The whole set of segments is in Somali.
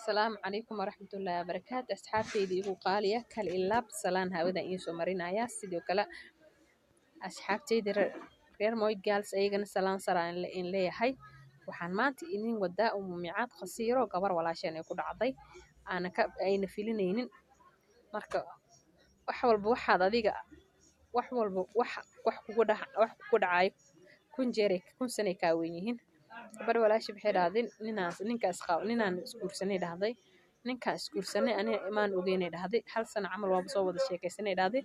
السلام عليكم ورحمة الله وبركاته. أصحابتي دي قالية كل إلا بسلام هاودا إنسو مرينا يا سيدو كلا أصحابتي دي غير موي جالس أيغن سلام سران إن لي هاي waxaan maanta idin wadaa umumicaad khasiiro gabar walaasheen ay ku dhacday aan ka ayna filinaynin marka wax walba waxaad adiga wax walba wax kugu dhacay kun sano ka weyn yihiin gabar walaashi waxay dhaahdeen ninaan isguursanay dhahday ninkaas isguursanay aniga imaan ogeynay dhahday hal sano camal waa soo wada sheekaysanay dhahday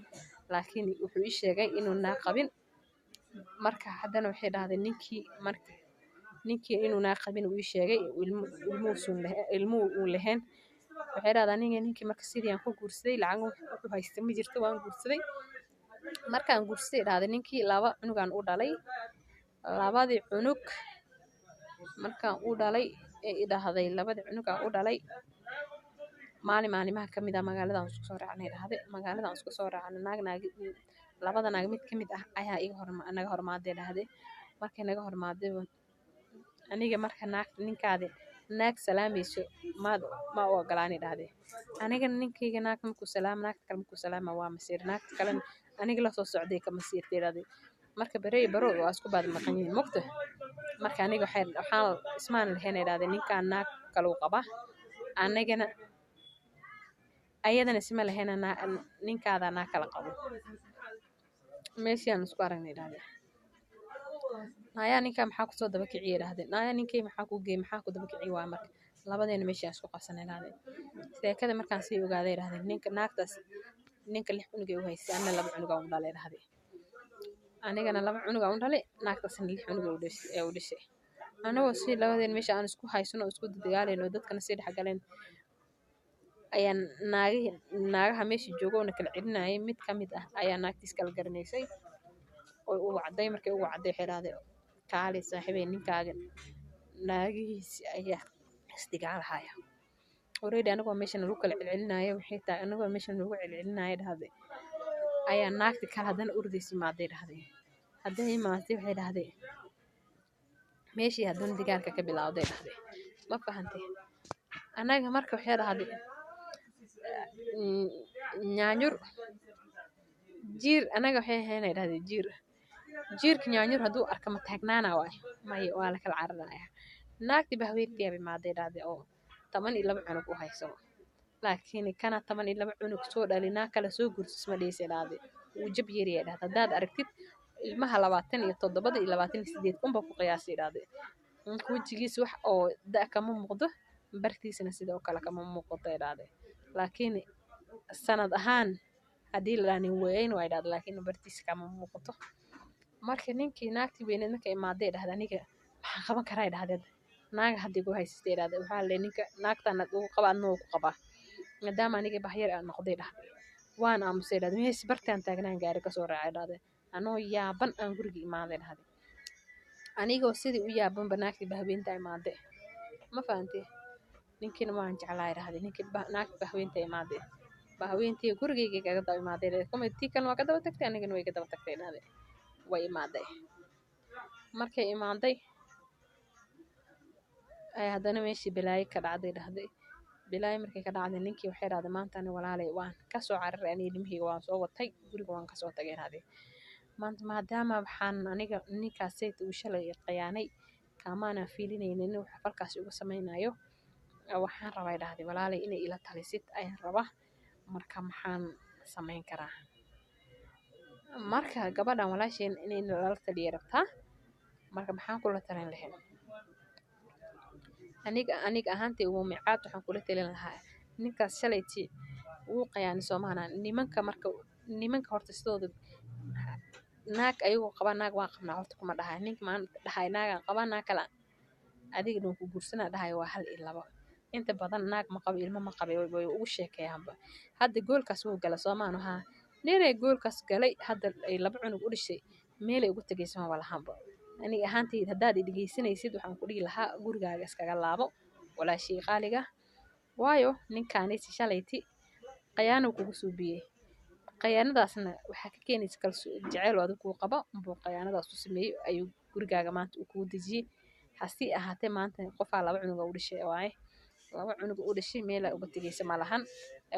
laakiin wuxuu ii sheegay inuu naa qabin marka haddana waxay dhaahdeen ninkii inuu naa qabin uu ii sheegay ilmuhu uu lahayn waxay dhahdaa ninkii marka sidii aan ku guursaday lacag wuxuu haysta ma jirto waan guursaday markaan guursaday dhahday ninkii laba cunugaan u dhalay labadii cunug markaan u dhalay ee dhahday labadii cunugaan u dhalay maalimaha kamid ah magaaladan isku soo raacnay dhahday magaaladan isku soo raacnay labada naag mid kamid ah ayaa naga hormaaday dhahday markay naga hormaaday aniga marka ninkaadi naag salaamayso ma ogolaani dhahday aniga ninkayga naag markuu naagta kale markuu salaama waa masiir naagta kale aniga la soo socday ka masiirtay dhahday marka baro waa isku baad maqan yihiin mogta marka aniga waxaan ismaan lahayn dhahday ninkaan naag kale u qaba anigana ayadana isma lahayn ninkaada naag kala qabo meeshaan isku aragnay dhahday naya ninka maxaa ku soo daba kiciyay dhahday naya ninkay maxaa ku geey maxaa ku daba kiciyay waa marka labadeena meeshaan isku qabsanay dhahday sheekada markaan sii ogaaday dhahday naagtaas ninka 6 cunug ay u haysay anna 2 cunug aan u dhalay dhahday anigana 2 cunug aan u dhalay naagtaasna 6 cunug ay u dhashay anagoo si labadeena meesha aan isku haysano isku dagaalayno dadkana si dhaxgaleen ayaan naagaha meesha joogowna kala celinayay mid kamid ah ayaa naagtiis kala garanaysay oo uu caday markay uu caday xiraade kaali saaxiibay ninkaaga naagihiisi ayaa istigaalhaya already anagoo meeshan lagu kala celcelinaayo waxay tahay anagoo meeshan lagu celcelinaayo dhahday ayaa naagti kala hadan urdiisi maaday dhahday haday maastay waxay dhahday meeshii hadan digaalka ka bilowday dhahday ma fahantay anaga marka waxay dhahday nyaanyur jiir anaga waxay haynay dhahday jiirka nyaanyur haduu arka ma taagnaana waay waa la kala cararaya naagti bahweyntii ay maaday dhahday oo 12 cunug u hayso laakiin kana 12 cunug soo dhalina kala soo guursis ma dheesay dhahday uu jab yeeriye dhahday hadaad aragtid ilmaha 27 iyo 28 unba ku qiyaasay dhahday wajigiisa wax oo da kama muuqdo bartiisana sidoo kale kama muuqdo dhahday laakiin sanad ahaan hadii la raanin weyn way dhahday laakiin bartiisa kama muuqdo marka ninkii naagti weyneed markay imaaday dhahday aniga waxaan qaban karaa dhahday naag hadii ku haysatay dhahday waxa la ninka naagtana uu qabaadno ku qaba maadaama aniga bahyar aan noqday dhahday waan aamusay dhahday mees bartaan taagnaan gaari ka soo raacay dhahday anoo yaaban aan guriga imaaday dhahday anigoo sidii u yaaban banaagti bahweynta imaaday ma fahantay ninkiina waan jeclaay dhahday ninkii naagti bahweynta imaaday bahweyntii gurigayga kaga daba imaaday committee kan waa ka daba tagtay anigana way ka daba tagtay dhahday way imaaday markay imaaday ay hadana meeshii bilaayo ka dhacday dhahday bilaayo markay ka dhacday ninkii waxay dhahday maanta ani walaalay waan ka soo cararay ani ilmihayga waan soo watay guriga waan ka soo tagay dhahday maanta maadaama waxaan aniga ninkaas sayt uu shalay qiyaanay kaamaana fiilinaynin wax falkaas ugu samaynayo waxaan rabay dhahday walaalay inay ila talisid ayaan rabaa marka maxaan samayn karaa marka gabadhan walaasheen inay la taliyo rabtaa marka maxaan kula talin lahayn aniga ahaantay uu micaad waxaan kula talin lahaa ninkaas shalayti uu qiyaanay Soomaaliya nimanka horta sidooda naag ayuu qaba naag waa qabnaa horta kuma dhahay ninka maan dhahay naaga qaba naag kala adiga inuu ku guursana dhahay waa 1 iyo 2 inta badan naag ma qabo ilmo ma qabo way ugu sheekeeyaanba hadda goolkaas uu gala Soomaaliya neeray goolkaas galay hadda ay 2 cunug u dhashay meel ay ugu tagaysan wala hanba aniga ahaantay hadaad dhigeysanaysid waxaan ku dhigi lahaa gurigaaga iskaga laabo walaashii qaaliga waayo ninkaani si shalayti qiyaano kugu suubiyay qiyaanadaasna waxa ka keenaysa jacayl oo adigu qaba buu qiyaanadaas u sameeyay ayuu gurigaaga maanta u ku dajiyay hasi ahaatee maanta qof 2 cunug u dhashay waaye laba cunug u dhashay meel ay uga tagaysa malahan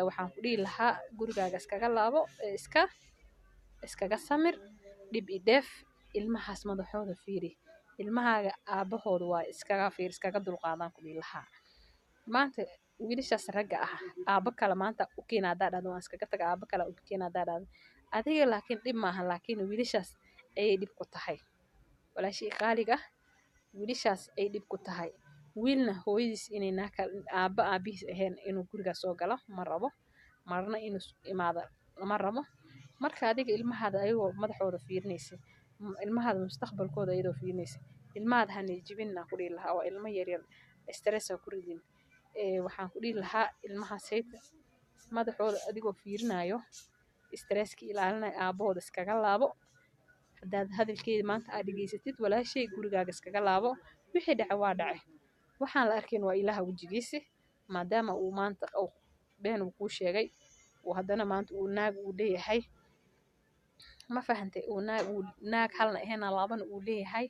waxaan ku dhihi lahaa gurigaaga iskaga laabo iskaga samir dhib i dheef ilmahaas madaxooda fiiri ilmahaaga aabahooda waa iskaga fiir iskaga dulqaadaan ku dhihi lahaa maanta wiilashaas ragga ah aabo kale maanta u keena haddaa dhahdo waan iskaga taga aabo kale u keena haddaa dhahdo adiga laakiin dhib maaha laakiin wiilashaas ayay dhib ku tahay walaashii qaaliga wiilashaas ay dhib ku tahay wiilna hooyadiis inay naaka aaba aabihiis ahayn inuu guriga soo galo ma rabo marna inuu imaado ma rabo marka adiga ilmahaada ayagoo madaxooda fiirinaysa ilmahaada mustaqbalkooda ayadoo fiirinaysa ilmahaada hanay jibinna ku dhihi lahaa waa ilmo yaryar stress ku ridin waxaan ku dhihi lahaa ilmaha sayta madaxooda adigoo fiirinayo stresska ilaalinayo aabahooda iskaga laabo haddaad hadalkeeda maanta aad dhegaysatid walaashay gurigaaga iskaga laabo wixii dhaca waa dhace waxaan la arkayn waa ilaaha wejigiisa maadaama uu maanta been uu kuu sheegay haddana maanta uu naag uu leeyahay ma fahantay uu naag halna ahayna labana uu leeyahay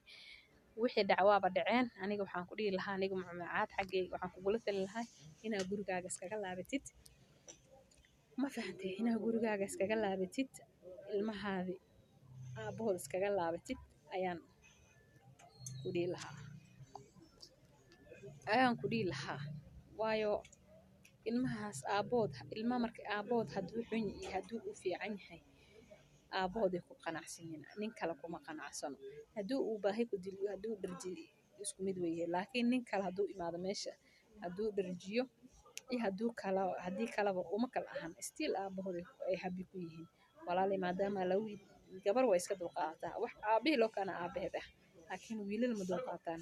wixii dhaca waaba dhaceen aniga waxaan ku dhihi lahaa aniga macmacaad xaggayga waxaan kugula talin lahaa inaad gurigaaga iskaga laabatid ma fahantay inaad gurigaaga iskaga laabatid ilmahaadi aabahood iskaga laabatid ayaan ku dhihi lahaa waayo ilmahaas aabood ilma marka aabood hadduu xun yahay hadduu u fiican yahay aabahooday ku qanacsan yihiin nin kale kuma qanacsano hadduu uu baahi ku diliyo hadduu dharjiyo isku mid weeye laakiin nin kale hadduu imaado meesha hadduu dharjiyo iyo haddii kaleba uma kala ahan stiil aabahooday ay habi ku yihiin walaalay maadaama lagu gabar waa iska dulqaadataa wax aabihii loo kana aabaheed ah laakiin wiilal ma dulqaataan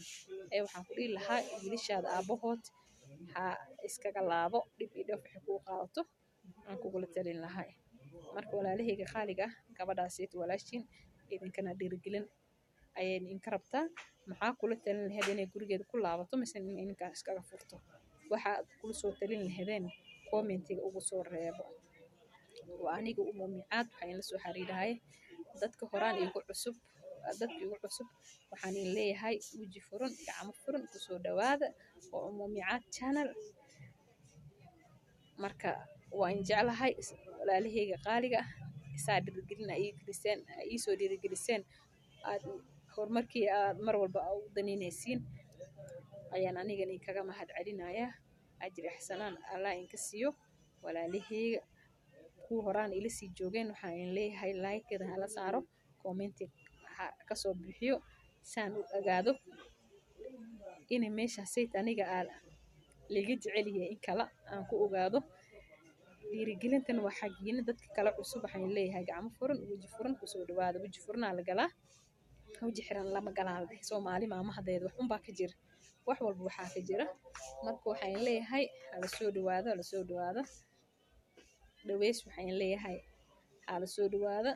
waxaan ku dhihi lahaa wiilashaada aabahood ha iskaga laabo dhib iyo dheef waxay kuu qaadato aan kugula talin lahaa marka walaalahayga qaaliga ah gabadhaasiyta walaashiin idinkana dhiirigelin ayay idinka rabtaa maxaa kula talin lahayd inay gurigeeda ku laabato mise in idinkaa iskaga furto waxaad kula soo talin lahaydeen commentiga ugu soo reebo waa aniga umumicaad waxaan la soo xiriirahay dadka horaan igu cusub waxaan in leeyahay weji furan gacmo furan kusoo dhawaada oo umumicaad channel marka waan jeclahay walaalahayga qaaliga ah isaa dhiirigelina ii soo dhiirigeliseen aad horumarkii aad mar walba u danaynaysiin ayaan anigana kaga mahad celinayaa ajri ixsanaan allah inka siiyo walaalahayga kuwa horaan ila sii joogeen waxaan in leeyahay like-da hala saaro commenti kasoo bixiyo saan u ogaado inay meesha sayt aniga laga jecel yahay in kala aan ku ogaado dhiirigelintan waa xagiina dadka kala cusub waxaan leeyahay gacmo furan weji furan kusoo dhawaada weji furnaa la galaa weji xiran lama galaa Soomaali maamahadeed wax unbaa ka jira wax walba waxaa ka jira marka waxaan leeyahay hala soo dhawaada dhaweys waxaan leeyahay hala soo dhawaada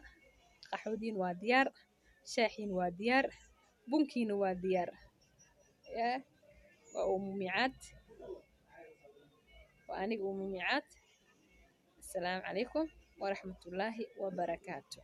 qaxwadiin waa diyaar shaaxiin waa diyaar bunkiina waa diyaar waa umumicaad waa aniga umumicaad السلام عليكم ورحمة الله وبركاته.